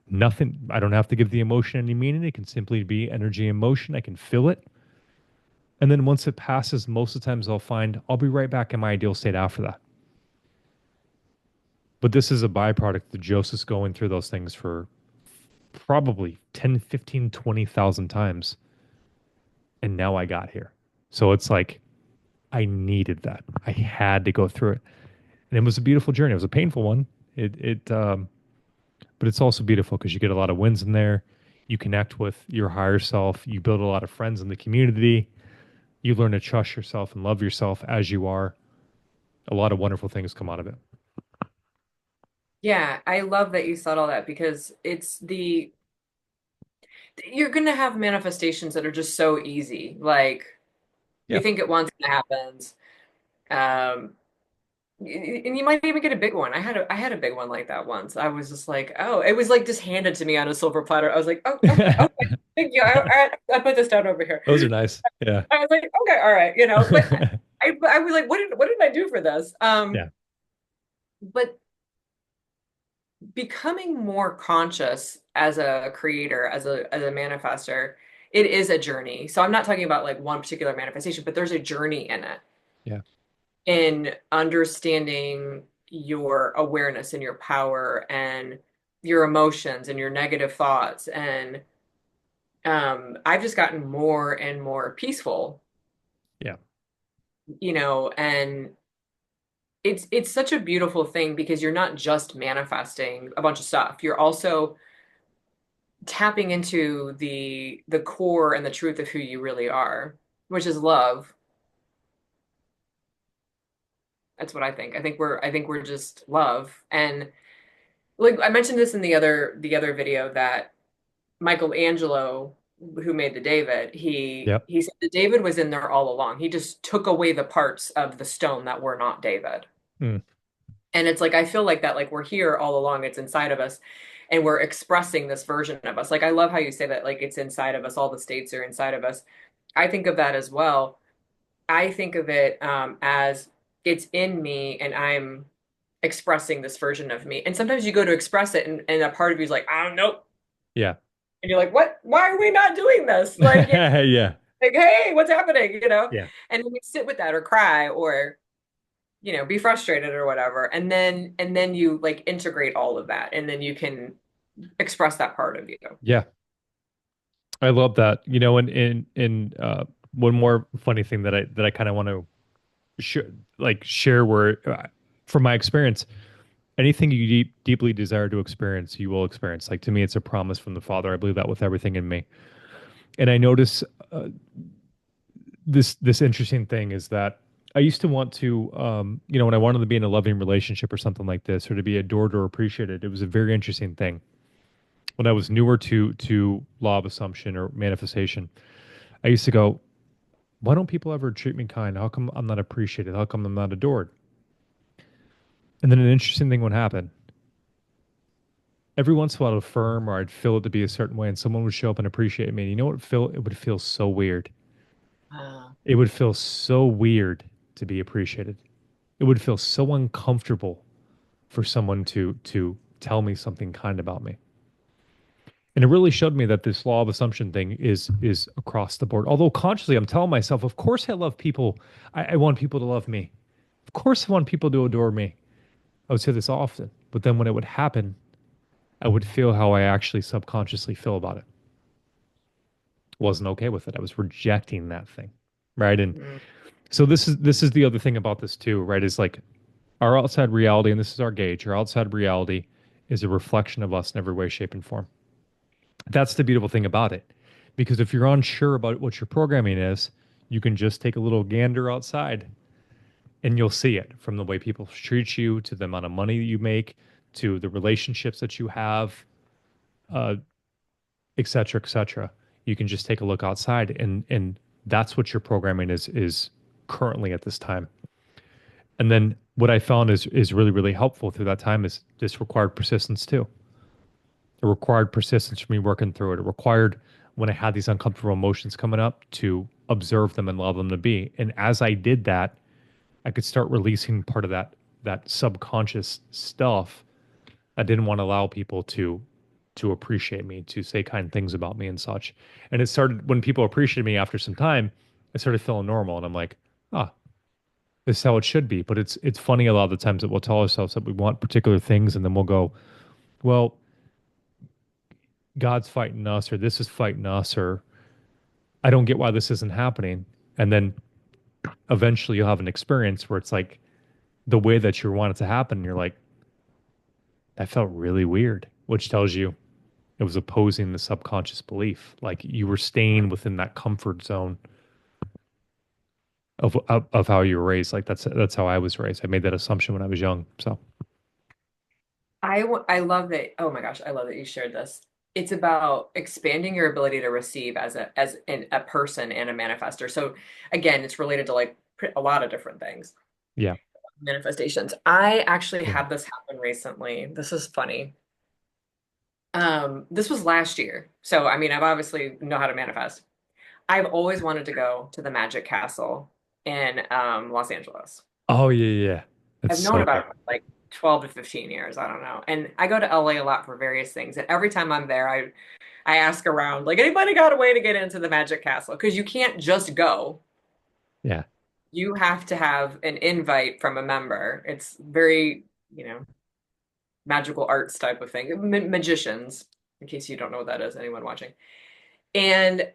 Nothing, I don't have to give the emotion any meaning. It can simply be energy and motion. I can feel it. And then once it passes, most of the times I'll be right back in my ideal state after that. But this is a byproduct of Joseph's going through those things for probably 10, 15, 20,000 times. And now I got here. So it's like I needed that. I had to go through it. And it was a beautiful journey. It was a painful one. But it's also beautiful because you get a lot of wins in there. You connect with your higher self. You build a lot of friends in the community. You learn to trust yourself and love yourself as you are. A lot of wonderful things come out of it. Yeah, I love that you said all that because you're gonna have manifestations that are just so easy. Like you Yeah. think it once and it happens. Um, and you might even get a big one. I had a big one like that once. I was just like, oh, it was like just handed to me on a silver platter. I was like, oh, okay, okay, thank you. I put this down over here. Those are nice. Yeah. I was like, okay, all right, but I was like, what did I do for this? Yeah. But becoming more conscious as a creator, as a manifester, it is a journey. So I'm not talking about like one particular manifestation, but there's a journey in it, Yeah. in understanding your awareness and your power and your emotions and your negative thoughts. And I've just gotten more and more peaceful, Yeah. and it's such a beautiful thing because you're not just manifesting a bunch of stuff. You're also tapping into the core and the truth of who you really are, which is love. That's what I think. I think we're just love. And like I mentioned this in the other video that Michelangelo, who made the David, Yep. he said that David was in there all along. He just took away the parts of the stone that were not David. Mm. And it's like I feel like that, like we're here all along, it's inside of us, and we're expressing this version of us. Like I love how you say that, like it's inside of us, all the states are inside of us. I think of that as well. I think of it as it's in me and I'm expressing this version of me. And sometimes you go to express it and a part of you is like, oh, nope. Yeah. And you're like, what? Why are we not doing this? Yeah. Like, hey, what's happening? Yeah. And then you sit with that or cry or, be frustrated or whatever. And then you like integrate all of that. And then you can express that part of you. Yeah. I love that. And one more funny thing that I kind of want to share where from my experience, anything you deeply desire to experience, you will experience. Like to me, it's a promise from the Father. I believe that with everything in me. And I notice this interesting thing is that I used to want to, when I wanted to be in a loving relationship or something like this, or to be adored or appreciated, it was a very interesting thing. When I was newer to law of assumption or manifestation, I used to go, why don't people ever treat me kind? How come I'm not appreciated? How come I'm not adored? And then an interesting thing would happen. Every once in a while, I'd affirm or I'd feel it to be a certain way, and someone would show up and appreciate me. And you know what? It would feel so weird. Uh, It would feel so weird to be appreciated. It would feel so uncomfortable for someone to tell me something kind about me. And it really showed me that this law of assumption thing is across the board. Although consciously I'm telling myself, of course I love people. I want people to love me. Of course I want people to adore me. I would say this often. But then when it would happen, I would feel how I actually subconsciously feel about it. Wasn't okay with it. I was rejecting that thing. Right. And Mm. so this is the other thing about this too, right? Is like our outside reality, and this is our gauge, our outside reality is a reflection of us in every way, shape, and form. That's the beautiful thing about it. Because if you're unsure about what your programming is, you can just take a little gander outside and you'll see it from the way people treat you to the amount of money that you make to the relationships that you have, uh, et cetera, et cetera. You can just take a look outside and that's what your programming is currently at this time. And then what I found is really, really helpful through that time is this required persistence too. It required persistence for me working through it. It required when I had these uncomfortable emotions coming up to observe them and allow them to be. And as I did that, I could start releasing part of that subconscious stuff. I didn't want to allow people to appreciate me, to say kind things about me and such. And it started when people appreciated me after some time, I started feeling normal. And I'm like, ah, this is how it should be. But it's funny a lot of the times that we'll tell ourselves that we want particular things and then we'll go, well, God's fighting us or this is fighting us or I don't get why this isn't happening. And then eventually you'll have an experience where it's like the way that you want it to happen. And you're like, that felt really weird, which tells you it was opposing the subconscious belief. Like you were staying within that comfort zone of how you were raised. Like that's how I was raised. I made that assumption when I was young. So I love that. Oh my gosh, I love that you shared this. It's about expanding your ability to receive a person and a manifester. So again, it's related to like a lot of different things. yeah. Manifestations. I actually Yeah. had this happen recently. This is funny. This was last year. So I mean, I've obviously know how to manifest. I've always wanted to go to the Magic Castle in Los Angeles. Oh yeah, yeah. Yeah. It's I've known so about good. it for like 12 to 15 years. I don't know. And I go to LA a lot for various things. And every time I'm there, I ask around, like, anybody got a way to get into the Magic Castle? Because you can't just go. Yeah. You have to have an invite from a member. It's very, magical arts type of thing. Magicians, in case you don't know what that is, anyone watching. And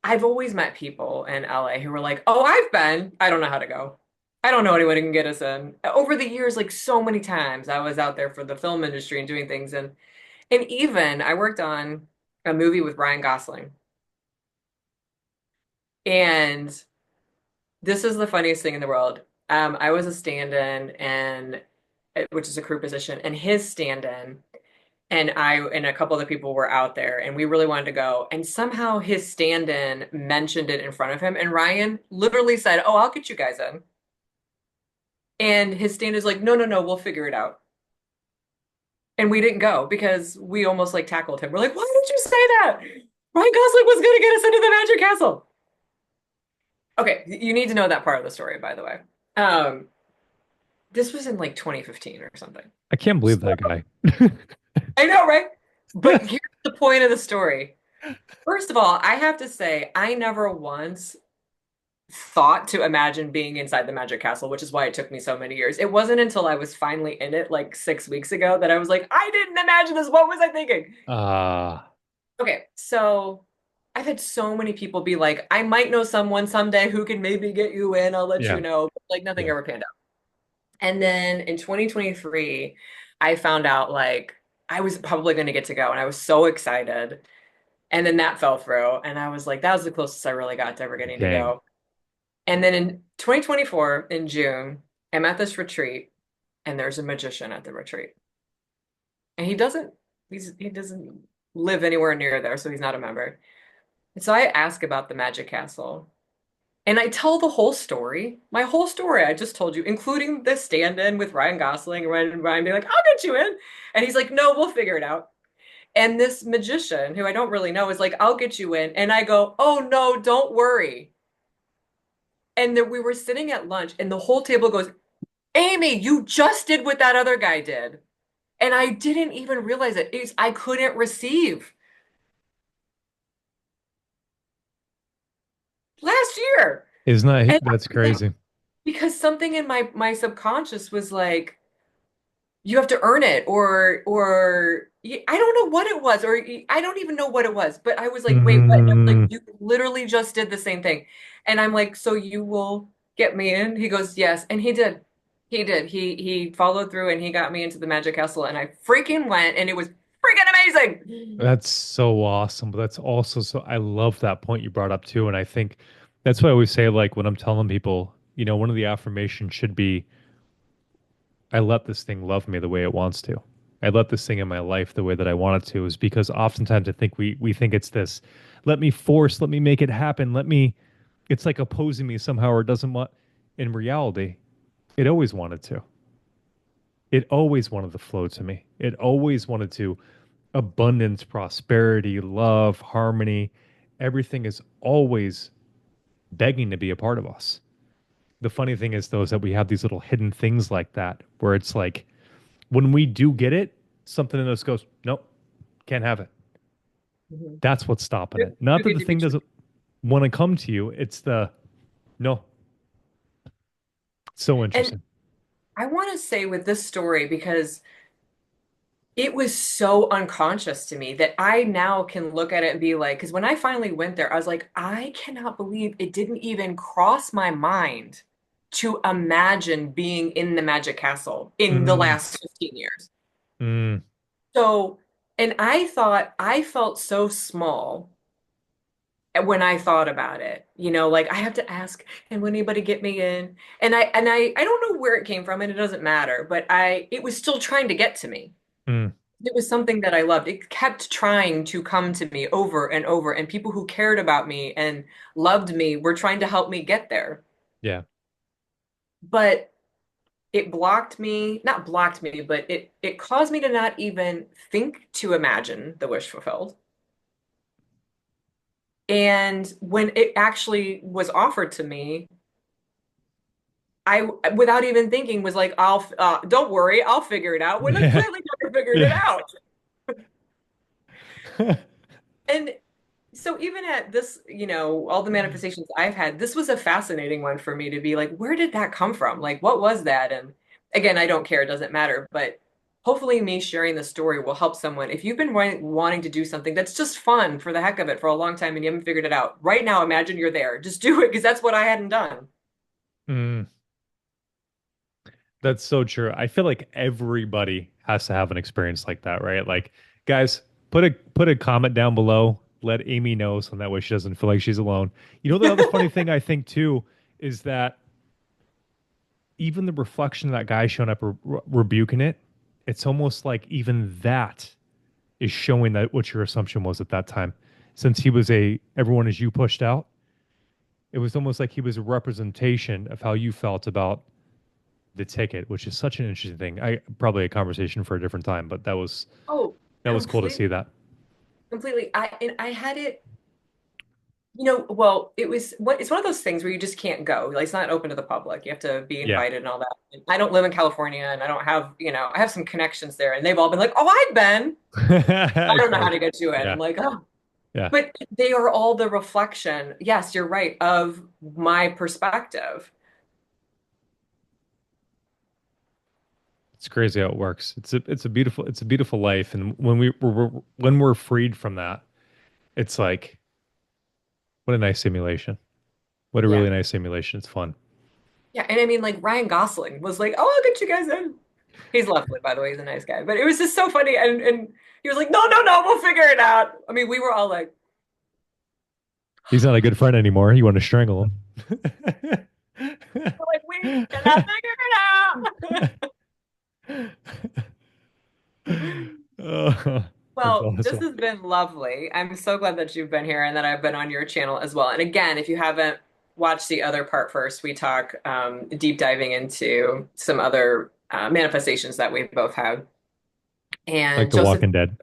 I've always met people in LA who were like, "Oh, I've been. I don't know how to go. I don't know anyone who can get us in." Over the years, like so many times, I was out there for the film industry and doing things, and even I worked on a movie with Ryan Gosling. And this is the funniest thing in the world. I was a stand-in, and which is a crew position, and his stand-in and I and a couple other people were out there and we really wanted to go. And somehow his stand-in mentioned it in front of him. And Ryan literally said, "Oh, I'll get you guys in." And his stand is like, "No, no, no, we'll figure it out." And we didn't go because we almost like tackled him. We're like, "Why did you say that? Ryan Gosling was going to get us into the Magic Castle." Okay, you need to know that part of the story, by the way. Um, this was in like 2015 or something. I can't So, believe that guy. I know, right? But here's the point of the story. First of all, I have to say, I never once thought to imagine being inside the Magic Castle, which is why it took me so many years. It wasn't until I was finally in it like 6 weeks ago that I was like, I didn't imagine this. What was I thinking? Ah, Okay, so I've had so many people be like, I might know someone someday who can maybe get you in. I'll let you yeah. know. But, like nothing Yeah. ever panned out. And then in 2023, I found out like I was probably going to get to go, and I was so excited. And then that fell through, and I was like, that was the closest I really got to ever getting to Dang. go. And then in 2024, in June, I'm at this retreat, and there's a magician at the retreat. And he doesn't live anywhere near there, so he's not a member. And so I ask about the Magic Castle. And I tell the whole story, my whole story I just told you, including the stand-in with Ryan Gosling, and Ryan being like, I'll get you in. And he's like, no, we'll figure it out. And this magician, who I don't really know, is like, I'll get you in. And I go, oh no, don't worry. And then we were sitting at lunch, and the whole table goes, Amy, you just did what that other guy did. And I didn't even realize it. I couldn't receive. last year. Isn't that And I that's was like, crazy? because something in my subconscious was like, you have to earn it, or I don't know what it was, or I don't even know what it was, but I was like, wait, what? No, like Mm, you literally just did the same thing. And I'm like, so you will get me in? He goes, yes. And he did. He did. He followed through and he got me into the Magic Castle and I freaking went and it was freaking amazing. that's so awesome. But that's also so I love that point you brought up too. And I think that's why I always say, like, when I'm telling people, one of the affirmations should be, I let this thing love me the way it wants to. I let this thing in my life the way that I want it to, is because oftentimes I think we think it's this, let me make it happen, it's like opposing me somehow, or it doesn't want. In reality, it always wanted to. It always wanted to flow to me. It always wanted to. Abundance, prosperity, love, harmony, everything is always begging to be a part of us. The funny thing is, though, is that we have these little hidden things like that where it's like, when we do get it, something in us goes, nope, can't have it. Mhm. That's what's stopping Too it. Not too that good the to be thing true. doesn't want to come to you, it's the no. It's so And interesting. I want to say with this story, because it was so unconscious to me that I now can look at it and be like, because when I finally went there, I was like, I cannot believe it didn't even cross my mind to imagine being in the Magic Castle in the Mm, last 15 years. mm, So, and I thought I felt so small when I thought about it, like I have to ask, and will anybody get me in? And I don't know where it came from, and it doesn't matter, but it was still trying to get to me. mm. It was something that I loved. It kept trying to come to me over and over, and people who cared about me and loved me were trying to help me get there. Yeah. But it blocked me, not blocked me, but it caused me to not even think to imagine the wish fulfilled. And when it actually was offered to me, I, without even thinking, was like, don't worry, I'll figure it out, when I Yeah. clearly never figured it Yeah. out. And so even at this, all the manifestations I've had, this was a fascinating one for me to be like, where did that come from? Like, what was that? And again, I don't care, it doesn't matter, but hopefully me sharing the story will help someone. If you've been wanting to do something that's just fun for the heck of it for a long time and you haven't figured it out, right now imagine you're there. Just do it because that's what I hadn't done. Mm, that's so true. I feel like everybody has to have an experience like that, right? Like, guys, put a comment down below. Let Amy know so that way she doesn't feel like she's alone. The other funny thing I think too is that even the reflection of that guy showing up rebuking it, it's almost like even that is showing that what your assumption was at that time. Since he was everyone as you pushed out, it was almost like he was a representation of how you felt about the ticket, which is such an interesting thing. I probably a conversation for a different time, but Oh, that was cool to see completely, that. completely. I had it. Well, it's one of those things where you just can't go. Like it's not open to the public. You have to be Yeah. invited and all that. And I don't live in California and I don't have, I have some connections there and they've all been like, "Oh, I've been. I don't know how Great. to get to it." Yeah. I'm like, "Oh." Yeah. But they are all the reflection. Yes, you're right, of my perspective. It's crazy how it works. It's a beautiful life, and when we're freed from that, it's like, what a nice simulation. What a Yeah. really nice simulation. It's fun. Yeah, and I mean like Ryan Gosling was like, "Oh, I'll get you guys in." He's lovely, by the way. He's a nice guy. But it was just so funny and he was like, "No, no, no, we'll figure it out." I mean, we were all like, He's not a good friend anymore. You want to strangle we're like, we cannot figure it out. Oh, that's Well, this awesome. has been lovely. I'm so glad that you've been here and that I've been on your channel as well. And again, if you haven't watched the other part first, we talk deep diving into some other manifestations that we both have. Like And The Joseph, Walking Dead.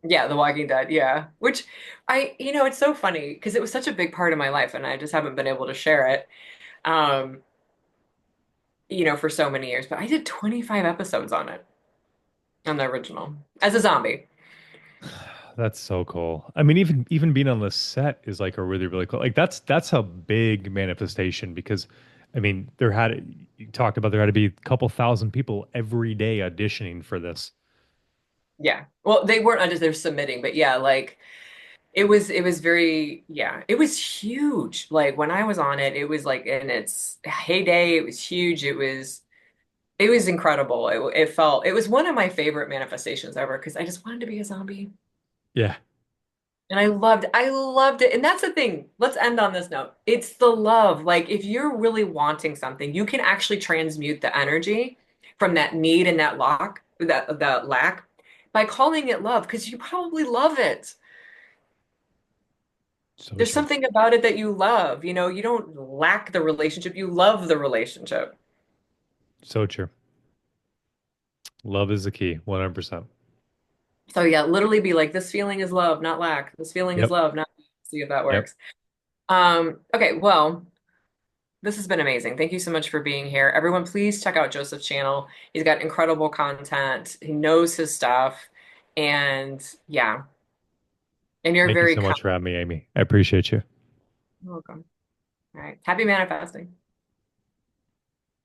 yeah, The Walking Dead, yeah. Which it's so funny because it was such a big part of my life and I just haven't been able to share it, um, for so many years. But I did 25 episodes on it, on the original, as a zombie. That's so cool. I mean, even being on the set is like a really, really cool. Like that's a big manifestation because I mean, you talked about there had to be a couple thousand people every day auditioning for this. Yeah. Well, they weren't under, they're submitting, but yeah, like it was very, yeah, it was huge. Like when I was on it, it was like in its heyday, it was huge. It was incredible. It felt, it was one of my favorite manifestations ever because I just wanted to be a zombie. Yeah, And I loved it. And that's the thing. Let's end on this note. It's the love. Like if you're really wanting something, you can actually transmute the energy from that need and that lack by calling it love because you probably love it. so There's true. something about it that you love. You don't lack the relationship, you love the relationship. So true. Love is the key, 100%. So yeah, literally be like, this feeling is love, not lack. This feeling is Yep. love, not see if that Yep. works. Okay, well, this has been amazing. Thank you so much for being here. Everyone, please check out Joseph's channel. He's got incredible content. He knows his stuff. And yeah, and you're Thank you very so kind. much for having me, Amy. I appreciate you. Welcome. All right. Happy manifesting.